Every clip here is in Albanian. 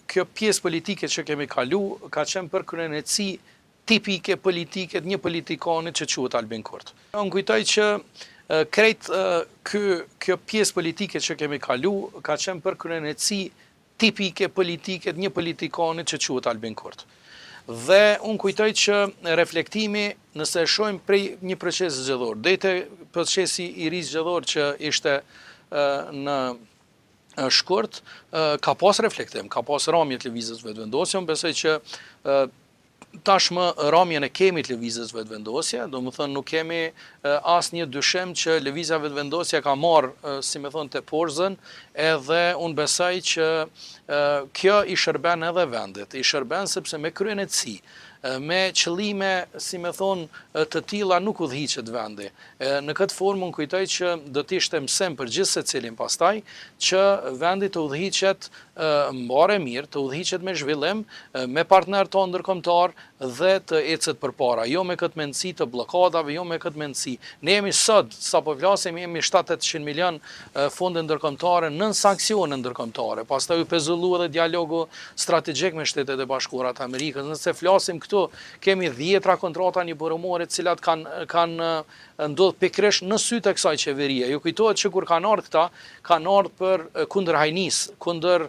kjo pjesë politike që kemi kalu ka qenë për kryenici tipike politike një politikanit që quhet Albin Kurti. Unë kujtoj që kjo pjesë politike që kemi kalu ka qenë për kryenici tipike politike një politikanit që quhet Albin Kurti. Dhe unë kujtoj që reflektimi, nëse shojmë prej një procesi zgjedhor, deri procesi i ri zgjedhor që ishte në shkurt, ka pas reflektim, ka pas ramje të lëvizjes vetëvendosje. Unë besoj që tashmë ramjen e kemi të lëvizjes vetëvendosje, do më thënë nuk kemi asnjë dyshim që lëvizja vetëvendosje ka marrë, si me thonë, të porzën, edhe unë besoj që kjo i shërben edhe vendit, i shërben sepse me kryenici, me qëllime, si me thonë, të tilla nuk udhëhiqet vendi. Në këtë formë unë kujtoj që do të ishte mësim për gjithë secilin pastaj që vendi të udhëhiqet mbare mirë, të udhëhiqet me zhvillim, me partner tonë ndërkombëtar dhe të ecet përpara, jo me këtë mendësi të bllokadave, jo me këtë mendësi. Ne jemi sot, sapo flasim, jemi 700-800 milion fonde ndërkombëtare nën sanksione ndërkombëtare. Pastaj u pezullu edhe dialogu strategjik me Shtetet e Bashkuara të Amerikës. Nëse flasim këtu, kemi 10 kontrata njëbërëmore të cilat kanë ndodhur pikërisht në sytë e kësaj qeverie. Ju kujtohet që kur kanë ardhur këta, kanë ardhur për kundër hajnis, kundër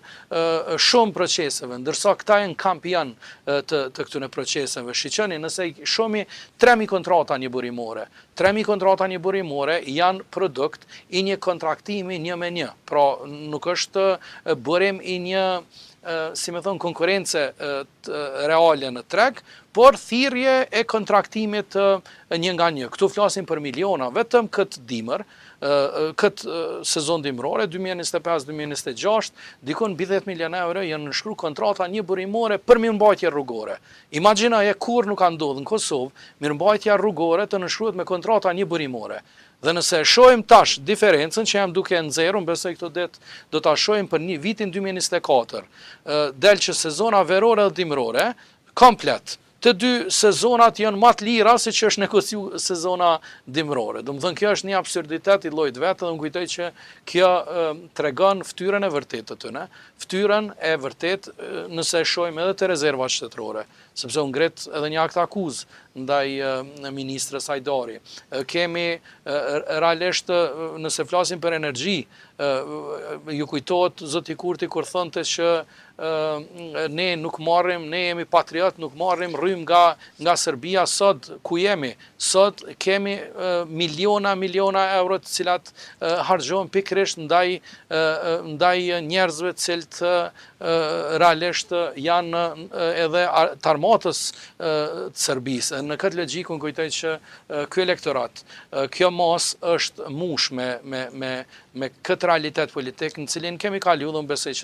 shumë proceseve, ndërsa këta janë kampion të këtyre proceseve. Shiqeni, nëse shohim 3000 kontrata njëbërimore, 3000 kontrata njëbërimore janë produkt i një kontraktimi 1-1. Pra nuk është bërim i një si me thonë, konkurrence reale në treg, por thirrje e kontraktimit një nga një. Këtu flasim për miliona, vetëm këtë dimër, këtë sezon dimrore, 2025-2026, dikon mbi 10 milion euro janë nënshkruar kontrata njëbërimore për mirëmbajtje rrugore. Imagjinoje kur nuk ka ndodhur në Kosovë, mirëmbajtja rrugore të nënshkruhet me kontrata njëbërimore. Dhe nëse shohim tash diferencën që jam duke nxjerrur, besoj këto ditë do ta shohim për vitin 2024, del që sezona verore dhe dimrore komplet. Të dy sezonat janë më të lira se që është negociu sezona dimrore. Do të thënë kjo është një absurditet i llojit vetë dhe më kujtoj që kjo tregon fytyrën e vërtetë të tyre, fytyrën e vërtetë nëse shohim edhe të rezervat shtetërore, sepse u ngret edhe një akt akuzë ndaj ministrës Hajdari. Kemi realisht nëse flasim për energji, ju kujtohet zoti Kurti kur thonte që ne nuk marrim, ne jemi patriot, nuk marrim rrym nga Serbia. Sot ku jemi? Sot kemi miliona euro të cilat harxhohen pikërisht ndaj njerëzve të cilët realisht janë edhe të armatës të Serbisë. Në këtë logjikë unë kujtoj që ky elektorat, kjo mos është mush me këtë realitet politik në cilin kemi kaluar, dhe unë besoj që